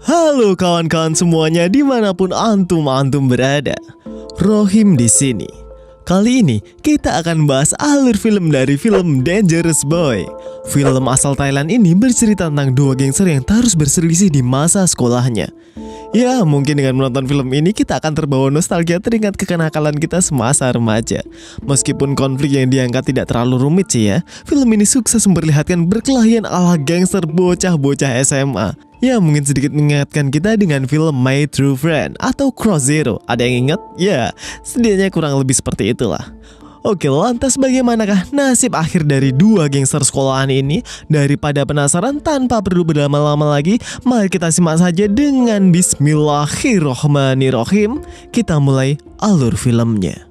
Halo kawan-kawan semuanya dimanapun antum berada. Rohim di sini. Kali ini kita akan bahas alur film dari film Dangerous Boy. Film asal Thailand ini bercerita tentang dua gangster yang terus berselisih di masa sekolahnya. Ya, mungkin dengan menonton film ini kita akan terbawa nostalgia teringat kekenakalan kita semasa remaja. Meskipun konflik yang diangkat tidak terlalu rumit sih ya, film ini sukses memperlihatkan berkelahian ala gangster bocah-bocah SMA. Ya, mungkin sedikit mengingatkan kita dengan film My True Friend atau Cross Zero. Ada yang ingat? Ya, setidaknya kurang lebih seperti itulah. Oke, lantas bagaimanakah nasib akhir dari dua gangster sekolahan ini? Daripada penasaran tanpa perlu berlama-lama lagi, mari kita simak saja dengan Bismillahirrohmanirrohim. Kita mulai alur filmnya.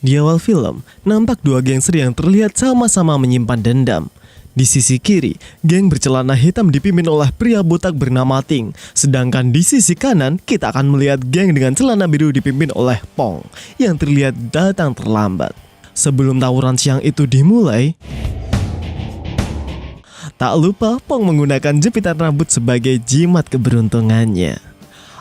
Di awal film, nampak dua gangster yang terlihat sama-sama menyimpan dendam. Di sisi kiri, geng bercelana hitam dipimpin oleh pria botak bernama Ting. Sedangkan di sisi kanan, kita akan melihat geng dengan celana biru dipimpin oleh Pong yang terlihat datang terlambat. Sebelum tawuran siang itu dimulai, tak lupa Pong menggunakan jepitan rambut sebagai jimat keberuntungannya.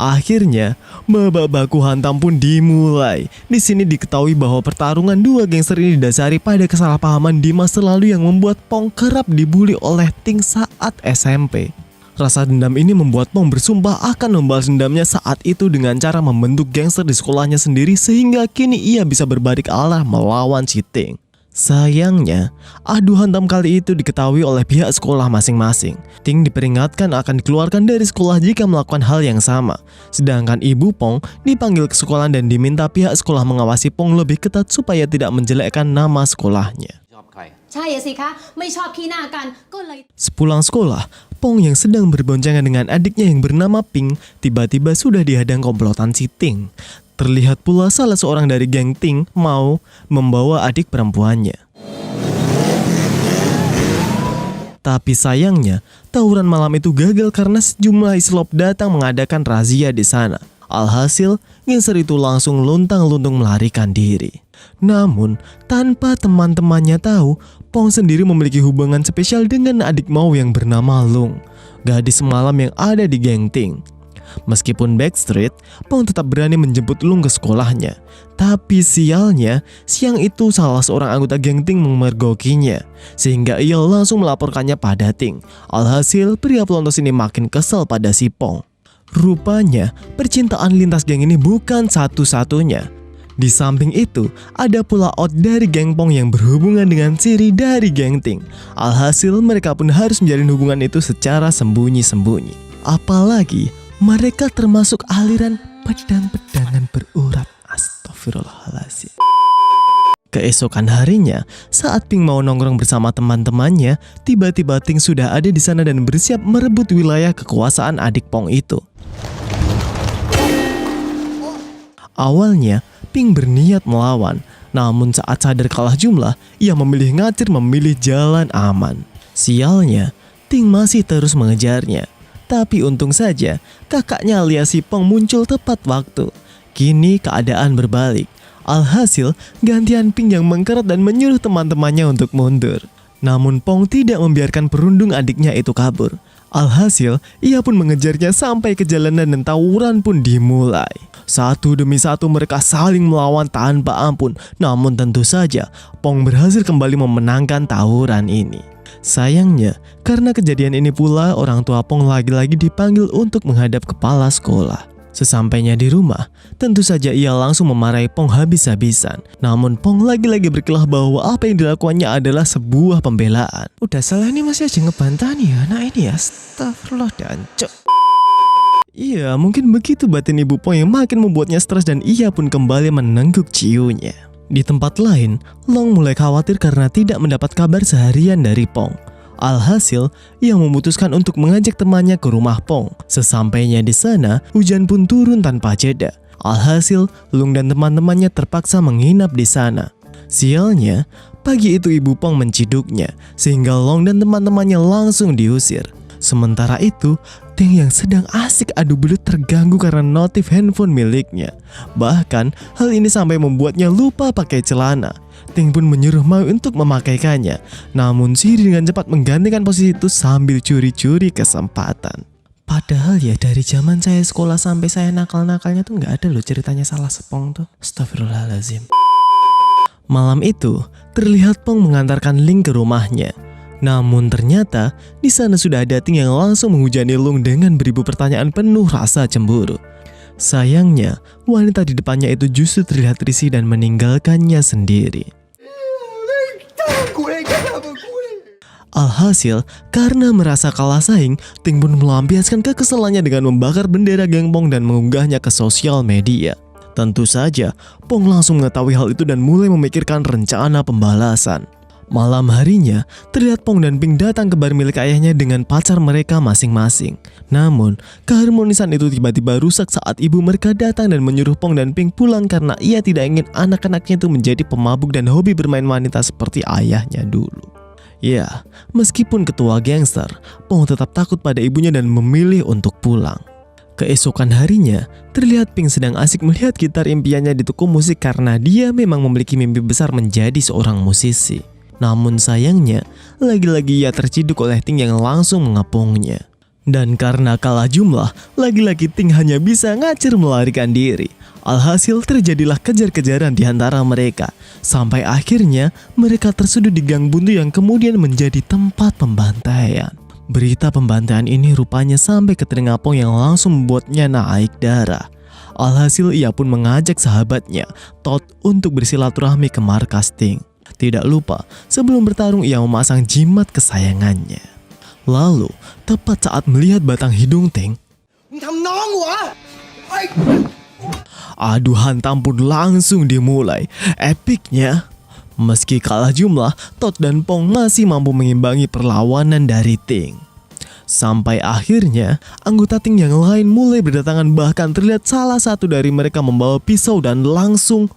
Akhirnya, babak baku hantam pun dimulai. Di sini diketahui bahwa pertarungan dua gangster ini didasari pada kesalahpahaman di masa lalu yang membuat Pong kerap dibully oleh Ting saat SMP. Rasa dendam ini membuat Pong bersumpah akan membalas dendamnya saat itu dengan cara membentuk gangster di sekolahnya sendiri sehingga kini ia bisa berbalik arah melawan si Ting. Sayangnya, adu hantam kali itu diketahui oleh pihak sekolah masing-masing. Ting diperingatkan akan dikeluarkan dari sekolah jika melakukan hal yang sama. Sedangkan ibu Pong dipanggil ke sekolah dan diminta pihak sekolah mengawasi Pong lebih ketat supaya tidak menjelekkan nama sekolahnya. Sepulang sekolah, Pong yang sedang berboncengan dengan adiknya yang bernama Ping tiba-tiba sudah dihadang komplotan si Ting. Terlihat pula salah seorang dari geng Ting mau membawa adik perempuannya. Tapi sayangnya, tawuran malam itu gagal karena sejumlah islop datang mengadakan razia di sana. Alhasil, gangster itu langsung luntang-luntung melarikan diri. Namun, tanpa teman-temannya tahu, Pong sendiri memiliki hubungan spesial dengan adik mau yang bernama Lung, gadis semalam yang ada di geng Ting. Meskipun backstreet, Pong tetap berani menjemput Lung ke sekolahnya. Tapi sialnya, siang itu salah seorang anggota geng Ting memergokinya, sehingga ia langsung melaporkannya pada Ting. Alhasil, pria pelontos ini makin kesal pada si Pong. Rupanya, percintaan lintas geng ini bukan satu-satunya. Di samping itu, ada pula Out dari geng Pong yang berhubungan dengan Siri dari geng Ting. Alhasil, mereka pun harus menjalin hubungan itu secara sembunyi-sembunyi. Apalagi, mereka termasuk aliran pedang-pedangan berurat. Astagfirullahaladzim. Keesokan harinya, saat Ping mau nongkrong bersama teman-temannya, tiba-tiba Ting sudah ada di sana dan bersiap merebut wilayah kekuasaan adik Pong itu. Awalnya, Ping berniat melawan, namun saat sadar kalah jumlah, ia memilih memilih jalan aman. Sialnya, Ting masih terus mengejarnya. Tapi untung saja, kakaknya alias si Pong muncul tepat waktu. Kini keadaan berbalik. Alhasil, gantian Ping yang mengkeret dan menyuruh teman-temannya untuk mundur. Namun Pong tidak membiarkan perundung adiknya itu kabur. Alhasil, ia pun mengejarnya sampai ke jalanan dan tawuran pun dimulai. Satu demi satu mereka saling melawan tanpa ampun. Namun tentu saja, Pong berhasil kembali memenangkan tawuran ini. Sayangnya, karena kejadian ini pula orang tua Pong lagi-lagi dipanggil untuk menghadap kepala sekolah. Sesampainya di rumah, tentu saja ia langsung memarahi Pong habis-habisan. Namun Pong lagi-lagi berkelah bahwa apa yang dilakukannya adalah sebuah pembelaan. Udah salah ini masih aja ngebantah nih ya, nah ini ya, astagfirullah dancok. Iya, mungkin begitu batin ibu Pong yang makin membuatnya stres dan ia pun kembali menengguk ciunya. Di tempat lain, Long mulai khawatir karena tidak mendapat kabar seharian dari Pong. Alhasil, ia memutuskan untuk mengajak temannya ke rumah Pong. Sesampainya di sana, hujan pun turun tanpa jeda. Alhasil, Lung dan teman-temannya terpaksa menginap di sana. Sialnya, pagi itu ibu Pong menciduknya, sehingga Long dan teman-temannya langsung diusir. Sementara itu, Ting yang sedang asik adu belut terganggu karena notif handphone miliknya. Bahkan, hal ini sampai membuatnya lupa pakai celana. Ting pun menyuruh Maui untuk memakaikannya. Namun Siri dengan cepat menggantikan posisi itu sambil curi-curi kesempatan. Padahal ya dari zaman saya sekolah sampai saya nakal-nakalnya tuh nggak ada loh ceritanya salah sepong tuh. Astagfirullahaladzim. Malam itu terlihat Pong mengantarkan Ling ke rumahnya. Namun ternyata di sana sudah ada Ting yang langsung menghujani Lung dengan beribu pertanyaan penuh rasa cemburu. Sayangnya wanita di depannya itu justru terlihat risih dan meninggalkannya sendiri. Alhasil, karena merasa kalah saing, Ting pun melampiaskan kekesalannya dengan membakar bendera geng Pong dan mengunggahnya ke sosial media. Tentu saja, Pong langsung mengetahui hal itu dan mulai memikirkan rencana pembalasan. Malam harinya, terlihat Pong dan Ping datang ke bar milik ayahnya dengan pacar mereka masing-masing. Namun, keharmonisan itu tiba-tiba rusak saat ibu mereka datang dan menyuruh Pong dan Ping pulang karena ia tidak ingin anak-anaknya itu menjadi pemabuk dan hobi bermain wanita seperti ayahnya dulu. Ya, meskipun ketua gangster, Pong tetap takut pada ibunya dan memilih untuk pulang. Keesokan harinya, terlihat Ping sedang asik melihat gitar impiannya di toko musik karena dia memang memiliki mimpi besar menjadi seorang musisi. Namun sayangnya, lagi-lagi ia terciduk oleh Ting yang langsung mengepungnya. Dan karena kalah jumlah, lagi-lagi Ting hanya bisa ngacir melarikan diri. Alhasil terjadilah kejar-kejaran di antara mereka. Sampai akhirnya mereka tersudut di gang buntu yang kemudian menjadi tempat pembantaian. Berita pembantaian ini rupanya sampai ke telinga Pong yang langsung membuatnya naik darah. Alhasil ia pun mengajak sahabatnya, Todd, untuk bersilaturahmi ke markas Ting. Tidak lupa, sebelum bertarung ia memasang jimat kesayangannya. Lalu, tepat saat melihat batang hidung Ting, adu hantam pun langsung dimulai. Epiknya, meski kalah jumlah, Todd dan Pong masih mampu mengimbangi perlawanan dari Ting. Sampai akhirnya, anggota Ting yang lain mulai berdatangan, bahkan terlihat salah satu dari mereka membawa pisau dan langsung...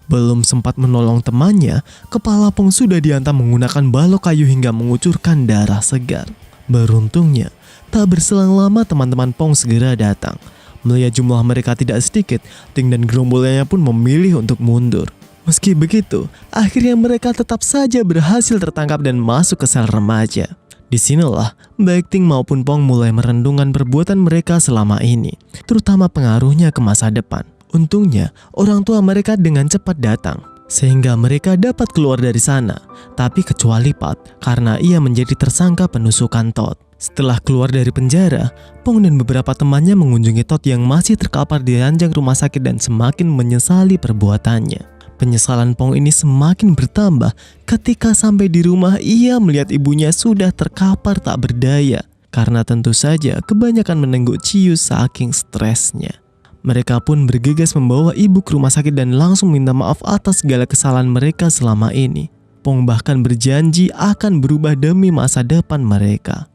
Belum sempat menolong temannya, kepala Pong sudah dihantam menggunakan balok kayu hingga mengucurkan darah segar. Beruntungnya, tak berselang lama teman-teman Pong segera datang. Melihat jumlah mereka tidak sedikit, Ting dan gerombolannya pun memilih untuk mundur. Meski begitu, akhirnya mereka tetap saja berhasil tertangkap dan masuk ke sel remaja. Disinilah, baik Ting maupun Pong mulai merendungkan perbuatan mereka selama ini, terutama pengaruhnya ke masa depan. Untungnya, orang tua mereka dengan cepat datang, sehingga mereka dapat keluar dari sana. Tapi kecuali Pat, karena ia menjadi tersangka penusukan Todd. Setelah keluar dari penjara, Pong dan beberapa temannya mengunjungi Todd yang masih terkapar di ranjang rumah sakit dan semakin menyesali perbuatannya. Penyesalan Pong ini semakin bertambah ketika sampai di rumah ia melihat ibunya sudah terkapar tak berdaya. Karena tentu saja kebanyakan menengguk ciu saking stresnya. Mereka pun bergegas membawa ibu ke rumah sakit dan langsung minta maaf atas segala kesalahan mereka selama ini. Pong bahkan berjanji akan berubah demi masa depan mereka.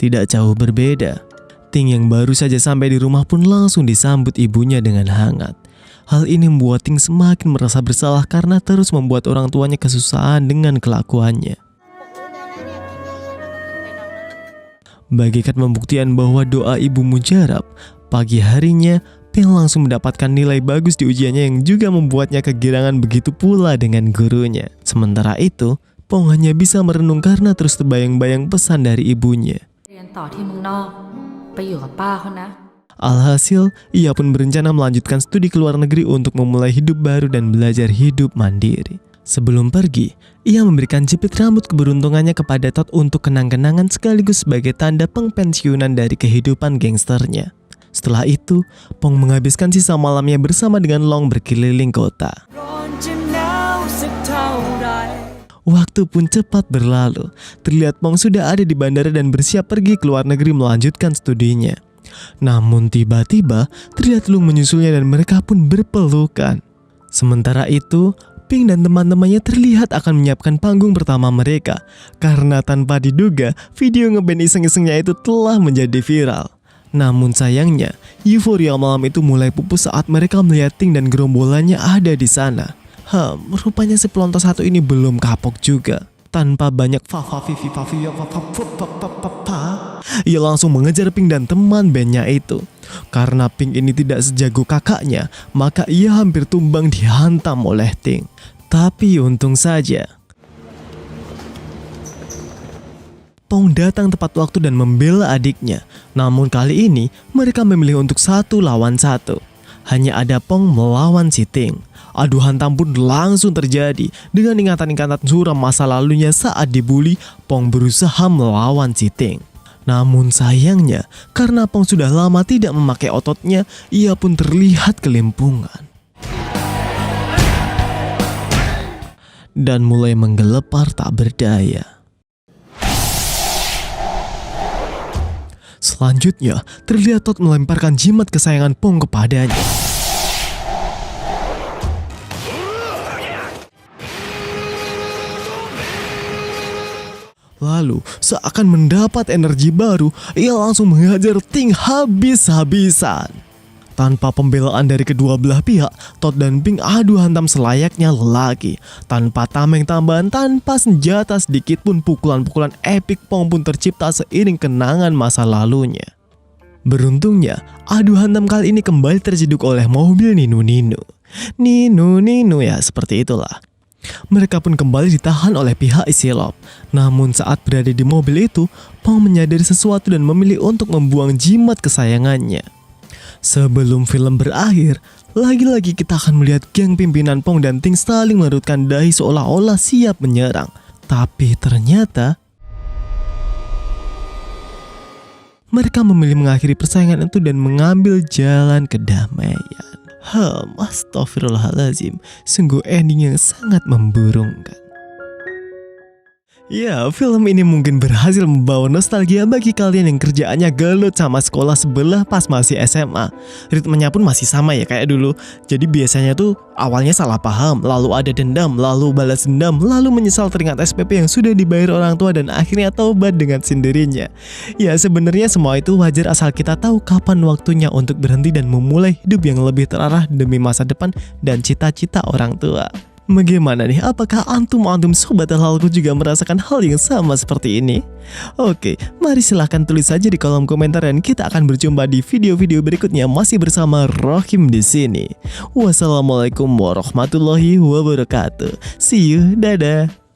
Tidak jauh berbeda, Ting yang baru saja sampai di rumah pun langsung disambut ibunya dengan hangat. Hal ini membuat Ting semakin merasa bersalah karena terus membuat orang tuanya kesusahan dengan kelakuannya. Bagikan pembuktian bahwa doa ibu mujarab, pagi harinya Ping langsung mendapatkan nilai bagus di ujiannya yang juga membuatnya kegirangan begitu pula dengan gurunya. Sementara itu, Pong hanya bisa merenung karena terus terbayang-bayang pesan dari ibunya. Alhasil, ia pun berencana melanjutkan studi ke luar negeri untuk memulai hidup baru dan belajar hidup mandiri. Sebelum pergi, ia memberikan jepit rambut keberuntungannya kepada Todd untuk kenang-kenangan sekaligus sebagai tanda pengpensiunan dari kehidupan gangsternya. Setelah itu, Pong menghabiskan sisa malamnya bersama dengan Long berkeliling kota. Waktu pun cepat berlalu. Terlihat Pong sudah ada di bandara dan bersiap pergi ke luar negeri melanjutkan studinya. Namun tiba-tiba, terlihat Lung menyusulnya dan mereka pun berpelukan. Sementara itu, Ping dan teman-temannya terlihat akan menyiapkan panggung pertama mereka. Karena tanpa diduga, video ngeband iseng-isengnya itu telah menjadi viral. Namun sayangnya, euforia malam itu mulai pupus saat mereka melihat Ting dan gerombolannya ada di sana. Rupanya si pelontos satu ini belum kapok juga. Tanpa banyak Ia langsung mengejar Pink dan teman bandnya itu. Karena Pink ini tidak sejago kakaknya, maka ia hampir tumbang dihantam oleh Ting. Tapi untung saja Pong datang tepat waktu dan membela adiknya. Namun kali ini mereka memilih untuk 1 lawan 1. Hanya ada Pong melawan si Ting. Adu hantam pun langsung terjadi. Dengan ingatan-ingatan suram masa lalunya saat dibully, Pong berusaha melawan si Ting. Namun sayangnya, karena Pong sudah lama tidak memakai ototnya, ia pun terlihat kelimpungan dan mulai menggelepar tak berdaya. Selanjutnya, terlihat Todd melemparkan jimat kesayangan Pong kepadanya. Lalu, seakan mendapat energi baru, ia langsung menghajar Ting habis-habisan. Tanpa pembelaan dari kedua belah pihak, Todd dan Pink adu hantam selayaknya lelaki. Tanpa tameng tambahan, tanpa senjata sedikit pun, pukulan-pukulan epik Pong pun tercipta seiring kenangan masa lalunya. Beruntungnya, adu hantam kali ini kembali terjeduk oleh mobil Ninu-Ninu. Ninu-Ninu ya, seperti itulah. Mereka pun kembali ditahan oleh pihak Isilop. Namun saat berada di mobil itu, Pong menyadari sesuatu dan memilih untuk membuang jimat kesayangannya. Sebelum film berakhir, lagi-lagi kita akan melihat geng pimpinan Pong dan Ting saling merutkan dahi seolah-olah siap menyerang. Tapi ternyata mereka memilih mengakhiri persaingan itu dan mengambil jalan kedamaian. Astagfirullahaladzim, sungguh ending yang sangat memburungkan. Ya, film ini mungkin berhasil membawa nostalgia bagi kalian yang kerjaannya gelut sama sekolah sebelah pas masih SMA. Ritmenya pun masih sama ya kayak dulu. Jadi biasanya tuh awalnya salah paham, lalu ada dendam, lalu balas dendam, lalu menyesal teringat SPP yang sudah dibayar orang tua dan akhirnya taubat dengan sendirinya. Ya, sebenarnya semua itu wajar asal kita tahu kapan waktunya untuk berhenti dan memulai hidup yang lebih terarah demi masa depan dan cita-cita orang tua. Bagaimana nih? Apakah antum sobat halalku juga merasakan hal yang sama seperti ini? Oke, mari silahkan tulis saja di kolom komentar dan kita akan berjumpa di video-video berikutnya masih bersama Rohim di sini. Wassalamualaikum warahmatullahi wabarakatuh. See you, dadah.